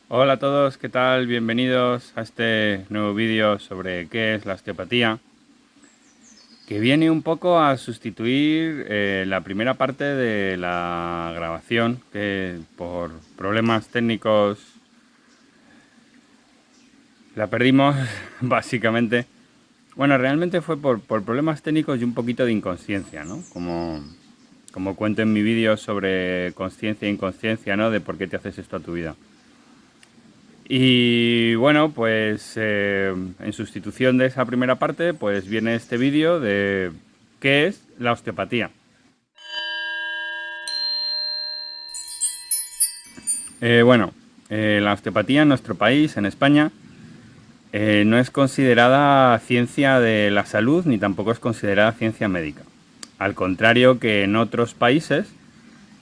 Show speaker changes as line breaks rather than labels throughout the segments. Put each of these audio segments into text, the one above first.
Hola a todos, ¿qué tal? Bienvenidos a este nuevo vídeo sobre qué es la osteopatía, que viene un poco a sustituir la primera parte de la grabación, que por problemas técnicos la perdimos, básicamente. Bueno, realmente fue por problemas técnicos y un poquito de inconsciencia, ¿no? Como cuento en mi vídeo sobre consciencia e inconsciencia, ¿no? De por qué te haces esto a tu vida. Y bueno, pues en sustitución de esa primera parte, pues viene este vídeo de qué es la osteopatía. Bueno, la osteopatía en nuestro país, en España, no es considerada ciencia de la salud ni tampoco es considerada ciencia médica. Al contrario que en otros países,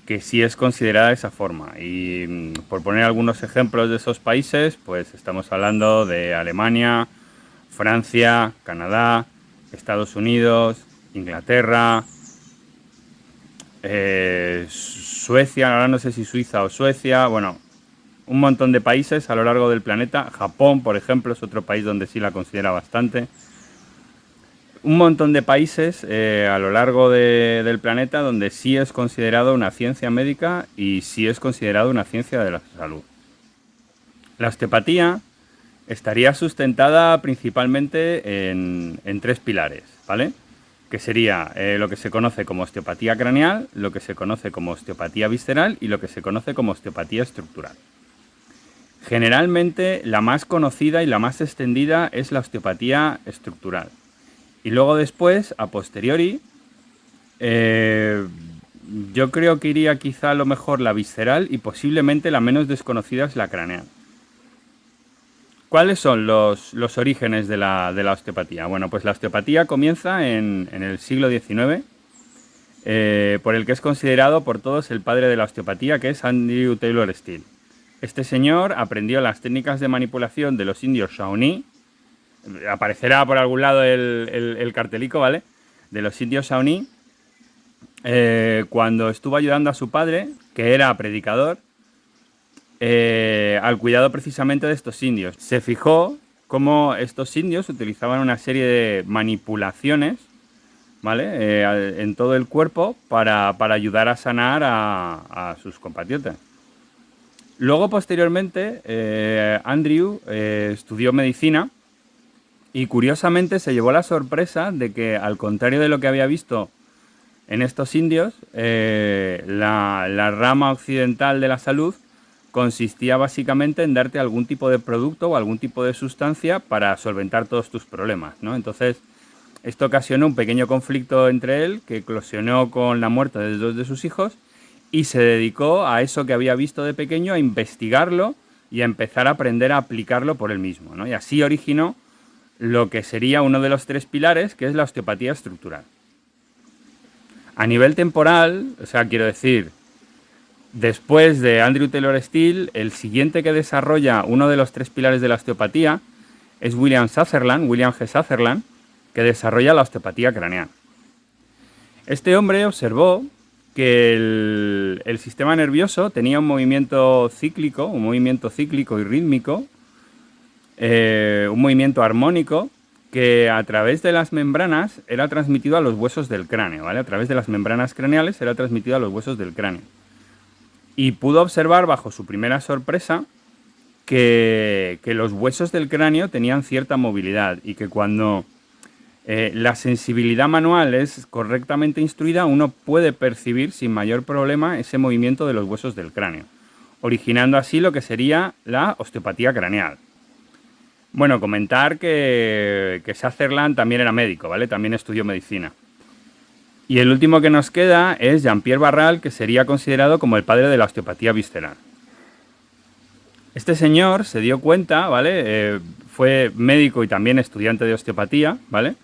que sí es considerada de esa forma. Y por poner algunos ejemplos de esos países, pues estamos hablando de Alemania, Francia, Canadá, Estados Unidos, Inglaterra, Suecia, ahora no sé si Suiza o Suecia, bueno, un montón de países a lo largo del planeta. Japón, por ejemplo, es otro país donde sí la considera bastante. Un montón de países a lo largo del planeta donde sí es considerado una ciencia médica y sí es considerado una ciencia de la salud. La osteopatía estaría sustentada principalmente en tres pilares, ¿vale? Que sería lo que se conoce como osteopatía craneal, lo que se conoce como osteopatía visceral y lo que se conoce como osteopatía estructural. Generalmente la más conocida y la más extendida es la osteopatía estructural. Y luego después, a posteriori, eh, yo creo que iría quizá a lo mejor la visceral y posiblemente la menos desconocida es la craneal. ¿Cuáles son los orígenes de la osteopatía? Bueno, pues la osteopatía comienza en el siglo XIX, por el que es considerado por todos el padre de la osteopatía, que es Andrew Taylor Still. Este señor aprendió las técnicas de manipulación de los indios Shawnee. Aparecerá por algún lado el cartelico, ¿vale? De los indios Shawnee, cuando estuvo ayudando a su padre, que era predicador, al cuidado precisamente de estos indios. Se fijó cómo estos indios utilizaban una serie de manipulaciones, ¿vale? En todo el cuerpo para ayudar a sanar a sus compatriotas. Luego, posteriormente, Andrew estudió medicina y curiosamente se llevó la sorpresa de que, al contrario de lo que había visto en estos indios, la rama occidental de la salud consistía básicamente en darte algún tipo de producto o algún tipo de sustancia para solventar todos tus problemas, ¿no? Entonces, esto ocasionó un pequeño conflicto entre él, que eclosionó con la muerte de dos de sus hijos, y se dedicó a eso que había visto de pequeño, a investigarlo y a empezar a aprender a aplicarlo por él mismo, ¿no? Y así originó lo que sería uno de los tres pilares, que es la osteopatía estructural. A nivel temporal, o sea, quiero decir, después de Andrew Taylor Still, el siguiente que desarrolla uno de los tres pilares de la osteopatía es William G. Sutherland, que desarrolla la osteopatía craneal. Este hombre observó que el sistema nervioso tenía un movimiento cíclico y rítmico, un movimiento armónico que a través de las membranas era transmitido a los huesos del cráneo, ¿vale? A través de las membranas craneales era transmitido a los huesos del cráneo. Y pudo observar, bajo su primera sorpresa, que los huesos del cráneo tenían cierta movilidad y que cuando la sensibilidad manual es correctamente instruida, uno puede percibir sin mayor problema ese movimiento de los huesos del cráneo, originando así lo que sería la osteopatía craneal. Bueno, comentar que Sutherland también era médico, ¿vale? También estudió medicina. Y el último que nos queda es Jean-Pierre Barral, que sería considerado como el padre de la osteopatía visceral. Este señor se dio cuenta, ¿vale? Fue médico y también estudiante de osteopatía, ¿vale?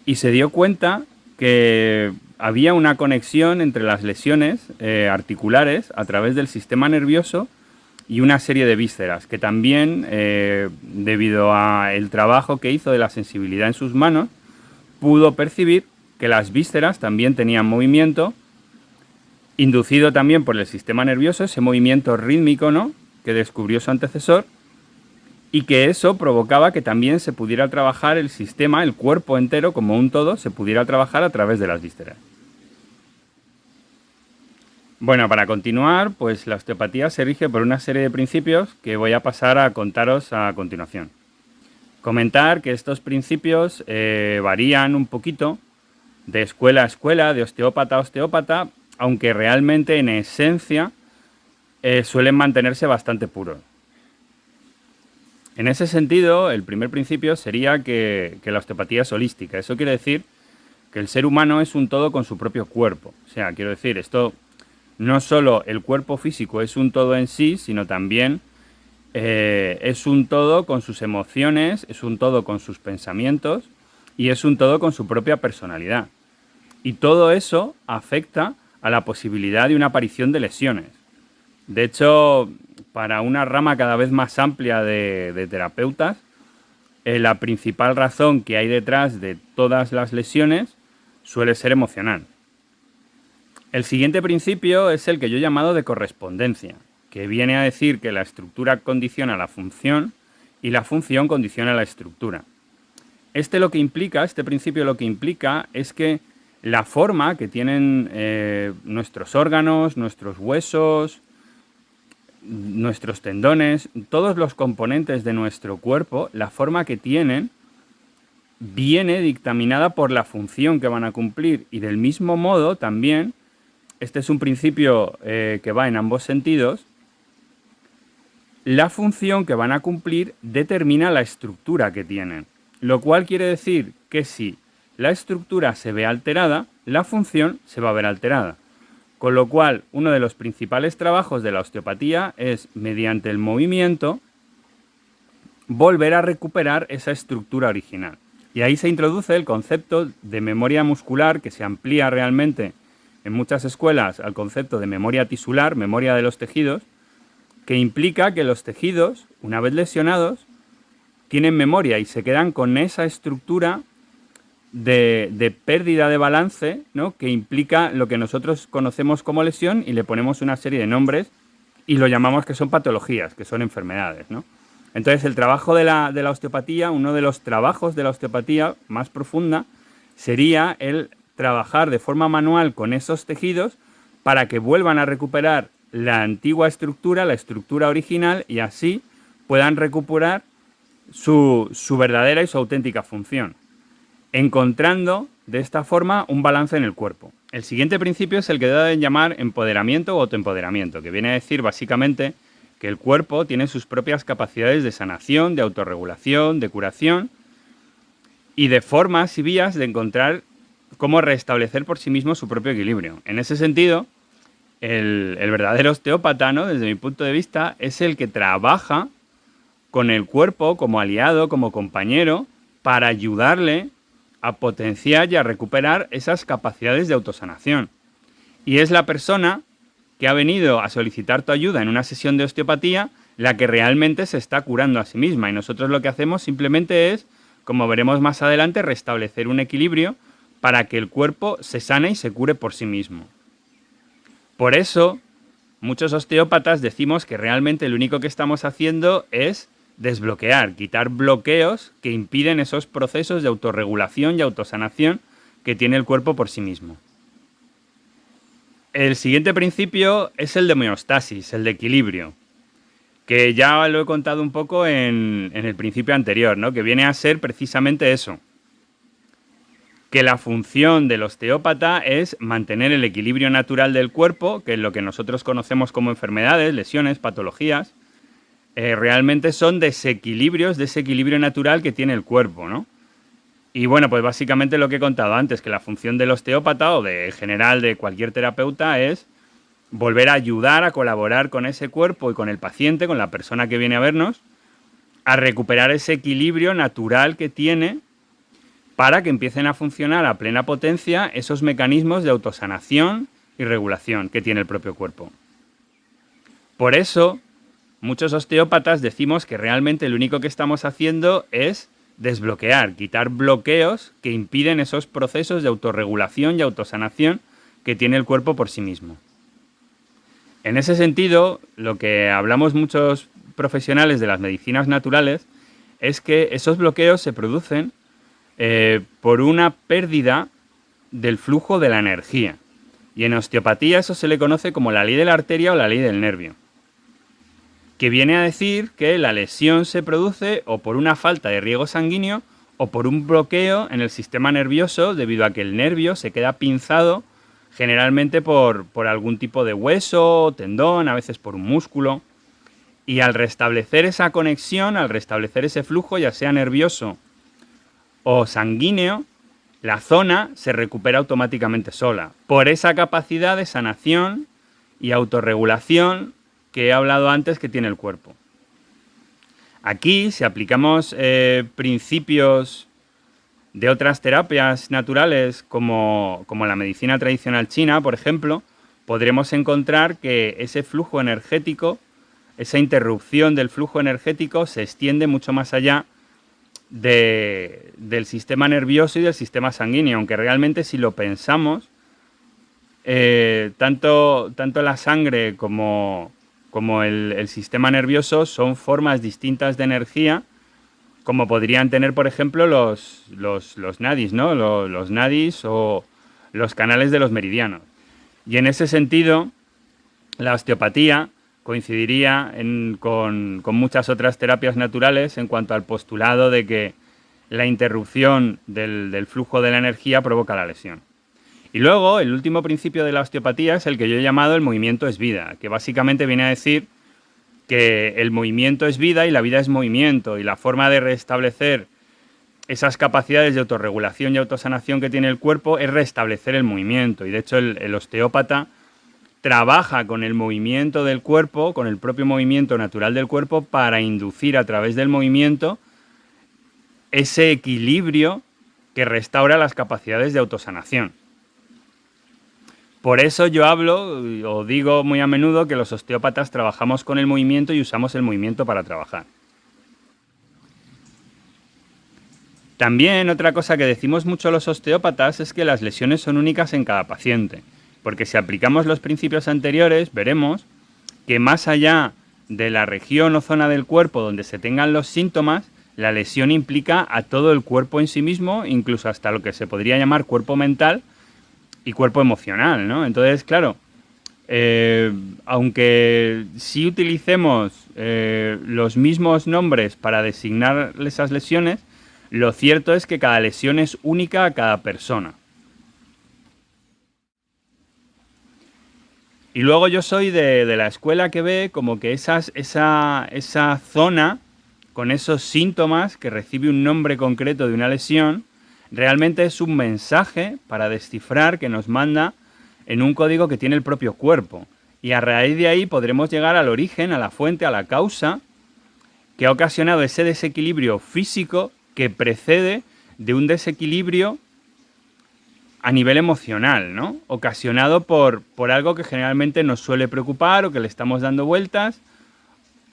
Y se dio cuenta que había una conexión entre las lesiones articulares a través del sistema nervioso y una serie de vísceras, que también, debido al trabajo que hizo de la sensibilidad en sus manos, pudo percibir que las vísceras también tenían movimiento, inducido también por el sistema nervioso, ese movimiento rítmico, ¿no? que descubrió su antecesor, y que eso provocaba que también se pudiera trabajar el sistema, el cuerpo entero como un todo, se pudiera trabajar a través de las vísceras. Bueno, para continuar, pues la osteopatía se rige por una serie de principios que voy a pasar a contaros a continuación. Comentar que estos principios varían un poquito de escuela a escuela, de osteópata a osteópata, aunque realmente en esencia suelen mantenerse bastante puros. En ese sentido, el primer principio sería que la osteopatía es holística. Eso quiere decir que el ser humano es un todo con su propio cuerpo. O sea, quiero decir, esto no solo el cuerpo físico es un todo en sí, sino también es un todo con sus emociones, es un todo con sus pensamientos y es un todo con su propia personalidad. Y todo eso afecta a la posibilidad de una aparición de lesiones. De hecho, para una rama cada vez más amplia de terapeutas, la principal razón que hay detrás de todas las lesiones suele ser emocional. El siguiente principio es el que yo he llamado de correspondencia, que viene a decir que la estructura condiciona la función y la función condiciona la estructura. Este principio lo que implica es que la forma que tienen nuestros órganos, nuestros huesos, nuestros tendones, todos los componentes de nuestro cuerpo, la forma que tienen viene dictaminada por la función que van a cumplir, y del mismo modo también, este es un principio que va en ambos sentidos, la función que van a cumplir determina la estructura que tienen, lo cual quiere decir que si la estructura se ve alterada, la función se va a ver alterada. Con lo cual, uno de los principales trabajos de la osteopatía es, mediante el movimiento, volver a recuperar esa estructura original. Y ahí se introduce el concepto de memoria muscular, que se amplía realmente en muchas escuelas al concepto de memoria tisular, memoria de los tejidos, que implica que los tejidos, una vez lesionados, tienen memoria y se quedan con esa estructura de pérdida de balance, ¿no?, que implica lo que nosotros conocemos como lesión, y le ponemos una serie de nombres y lo llamamos que son patologías, que son enfermedades, ¿no? Entonces, el trabajo de la osteopatía, uno de los trabajos de la osteopatía más profunda, sería el trabajar de forma manual con esos tejidos para que vuelvan a recuperar la antigua estructura, la estructura original, y así puedan recuperar su verdadera y su auténtica función, encontrando de esta forma un balance en el cuerpo. El siguiente principio es el que deben llamar empoderamiento o autoempoderamiento, que viene a decir básicamente que el cuerpo tiene sus propias capacidades de sanación, de autorregulación, de curación y de formas y vías de encontrar cómo restablecer por sí mismo su propio equilibrio. En ese sentido, el verdadero osteópata, ¿no?, desde mi punto de vista, es el que trabaja con el cuerpo como aliado, como compañero, para ayudarle a potenciar y a recuperar esas capacidades de autosanación. Y es la persona que ha venido a solicitar tu ayuda en una sesión de osteopatía la que realmente se está curando a sí misma. Y nosotros lo que hacemos simplemente es, como veremos más adelante, restablecer un equilibrio para que el cuerpo se sane y se cure por sí mismo. Por eso, muchos osteópatas decimos que realmente lo único que estamos haciendo es desbloquear, quitar bloqueos que impiden esos procesos de autorregulación y autosanación que tiene el cuerpo por sí mismo. El siguiente principio es el de homeostasis, el de equilibrio, que ya lo he contado un poco en el principio anterior, ¿no?, que viene a ser precisamente eso, que la función del osteópata es mantener el equilibrio natural del cuerpo, que es lo que nosotros conocemos como enfermedades, lesiones, patologías, realmente son desequilibrios de ese equilibrio natural que tiene el cuerpo, ¿no? Y bueno, pues básicamente lo que he contado antes, que la función del osteópata o de general de cualquier terapeuta es volver a ayudar, a colaborar con ese cuerpo y con el paciente, con la persona que viene a vernos, a recuperar ese equilibrio natural que tiene para que empiecen a funcionar a plena potencia esos mecanismos de autosanación y regulación que tiene el propio cuerpo. Por eso, muchos osteópatas decimos que realmente lo único que estamos haciendo es desbloquear, quitar bloqueos que impiden esos procesos de autorregulación y autosanación que tiene el cuerpo por sí mismo. En ese sentido, lo que hablamos muchos profesionales de las medicinas naturales es que esos bloqueos se producen por una pérdida del flujo de la energía. Y en osteopatía eso se le conoce como la ley de la arteria o la ley del nervio, que viene a decir que la lesión se produce o por una falta de riego sanguíneo o por un bloqueo en el sistema nervioso debido a que el nervio se queda pinzado generalmente por algún tipo de hueso, tendón, a veces por un músculo. Y al restablecer esa conexión, al restablecer ese flujo, ya sea nervioso o sanguíneo, la zona se recupera automáticamente sola, por esa capacidad de sanación y autorregulación que he hablado antes que tiene el cuerpo. Aquí, si aplicamos principios de otras terapias naturales, como la medicina tradicional china, por ejemplo, podremos encontrar que ese flujo energético, esa interrupción del flujo energético se extiende mucho más allá del sistema nervioso y del sistema sanguíneo, aunque realmente si lo pensamos, tanto la sangre como el sistema nervioso son formas distintas de energía, como podrían tener, por ejemplo, los nadis, ¿no? Los nadis o los canales de los meridianos. Y en ese sentido, la osteopatía coincidiría con muchas otras terapias naturales en cuanto al postulado de que la interrupción del flujo de la energía provoca la lesión. Y luego, el último principio de la osteopatía es el que yo he llamado el movimiento es vida, que básicamente viene a decir que el movimiento es vida y la vida es movimiento, y la forma de restablecer esas capacidades de autorregulación y autosanación que tiene el cuerpo es restablecer el movimiento. Y de hecho el osteópata trabaja con el movimiento del cuerpo, con el propio movimiento natural del cuerpo, para inducir a través del movimiento ese equilibrio que restaura las capacidades de autosanación. Por eso yo hablo o digo muy a menudo que los osteópatas trabajamos con el movimiento y usamos el movimiento para trabajar. También otra cosa que decimos mucho los osteópatas es que las lesiones son únicas en cada paciente, porque si aplicamos los principios anteriores veremos que más allá de la región o zona del cuerpo donde se tengan los síntomas, la lesión implica a todo el cuerpo en sí mismo, incluso hasta lo que se podría llamar cuerpo mental y cuerpo emocional, ¿no? Entonces, claro, aunque sí utilicemos los mismos nombres para designar esas lesiones, lo cierto es que cada lesión es única a cada persona. Y luego yo soy de la escuela que ve como que esa zona con esos síntomas que recibe un nombre concreto de una lesión, realmente es un mensaje para descifrar que nos manda en un código que tiene el propio cuerpo. Y a raíz de ahí podremos llegar al origen, a la fuente, a la causa que ha ocasionado ese desequilibrio físico que precede de un desequilibrio a nivel emocional, ¿no? Ocasionado por algo que generalmente nos suele preocupar o que le estamos dando vueltas,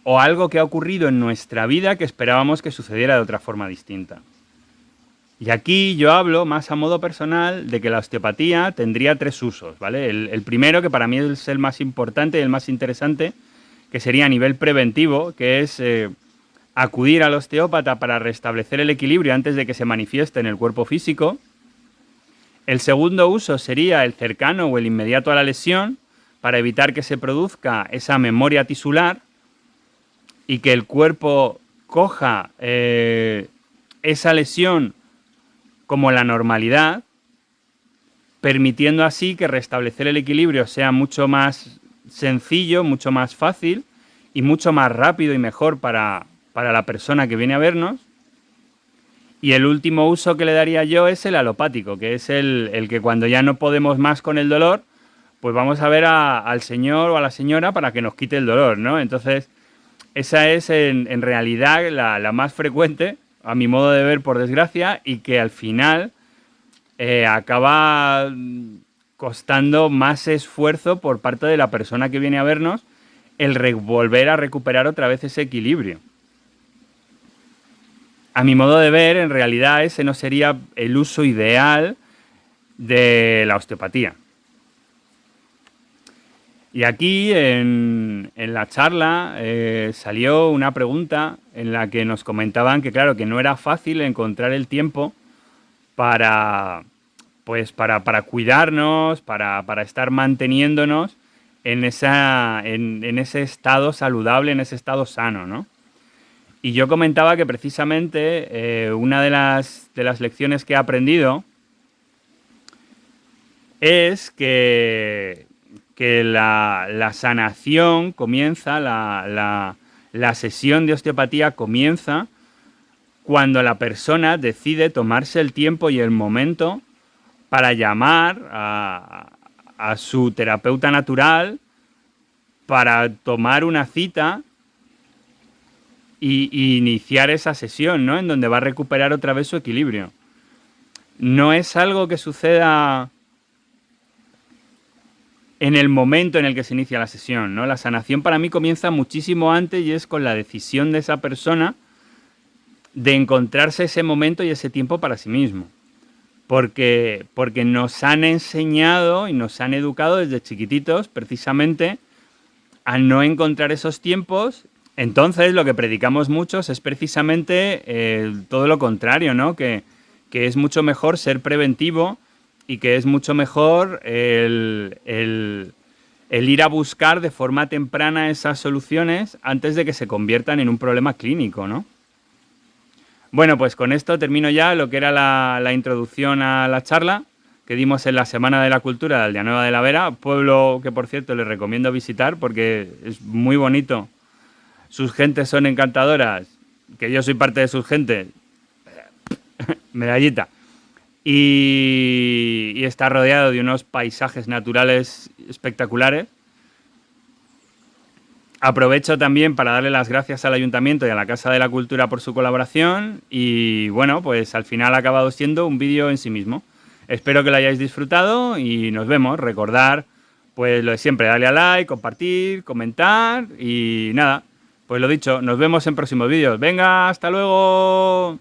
o algo que ha ocurrido en nuestra vida que esperábamos que sucediera de otra forma distinta. Y aquí yo hablo más a modo personal de que la osteopatía tendría tres usos, ¿vale? El primero, que para mí es el más importante y el más interesante, que sería a nivel preventivo, que es acudir al osteópata para restablecer el equilibrio antes de que se manifieste en el cuerpo físico. El segundo uso sería el cercano o el inmediato a la lesión, para evitar que se produzca esa memoria tisular y que el cuerpo coja esa lesión como la normalidad, permitiendo así que restablecer el equilibrio sea mucho más sencillo, mucho más fácil y mucho más rápido y mejor para la persona que viene a vernos. Y el último uso que le daría yo es el alopático, que es el que cuando ya no podemos más con el dolor, pues vamos a ver al señor o a la señora para que nos quite el dolor, ¿no? Entonces, esa es en realidad la más frecuente, a mi modo de ver, por desgracia, y que al final acaba costando más esfuerzo por parte de la persona que viene a vernos el volver a recuperar otra vez ese equilibrio. A mi modo de ver, en realidad ese no sería el uso ideal de la osteopatía. Y aquí en la charla salió una pregunta en la que nos comentaban que, claro, que no era fácil encontrar el tiempo para, pues, para cuidarnos, para estar manteniéndonos en ese estado saludable, en ese estado sano, ¿no? Y yo comentaba que precisamente una de las lecciones que he aprendido es que la sanación comienza, la sesión de osteopatía comienza cuando la persona decide tomarse el tiempo y el momento para llamar a su terapeuta natural, para tomar una cita y iniciar esa sesión, ¿no? En donde va a recuperar otra vez su equilibrio. No es algo que suceda en el momento en el que se inicia la sesión, ¿no? La sanación para mí comienza muchísimo antes y es con la decisión de esa persona de encontrarse ese momento y ese tiempo para sí mismo. Porque nos han enseñado y nos han educado desde chiquititos precisamente a no encontrar esos tiempos. Entonces lo que predicamos muchos es precisamente todo lo contrario, ¿no? Que es mucho mejor ser preventivo y que es mucho mejor el ir a buscar de forma temprana esas soluciones antes de que se conviertan en un problema clínico, ¿no? Bueno, pues con esto termino ya lo que era la introducción a la charla que dimos en la Semana de la Cultura de Aldeanueva de la Vera, pueblo que por cierto les recomiendo visitar porque es muy bonito. Sus gentes son encantadoras, que yo soy parte de sus gentes, medallita. Y está rodeado de unos paisajes naturales espectaculares. Aprovecho también para darle las gracias al Ayuntamiento y a la Casa de la Cultura por su colaboración y bueno, pues al final ha acabado siendo un vídeo en sí mismo. Espero que lo hayáis disfrutado y nos vemos. Recordar, pues lo de siempre, darle a like, compartir, comentar y nada, pues lo dicho, nos vemos en próximos vídeos. Venga, hasta luego.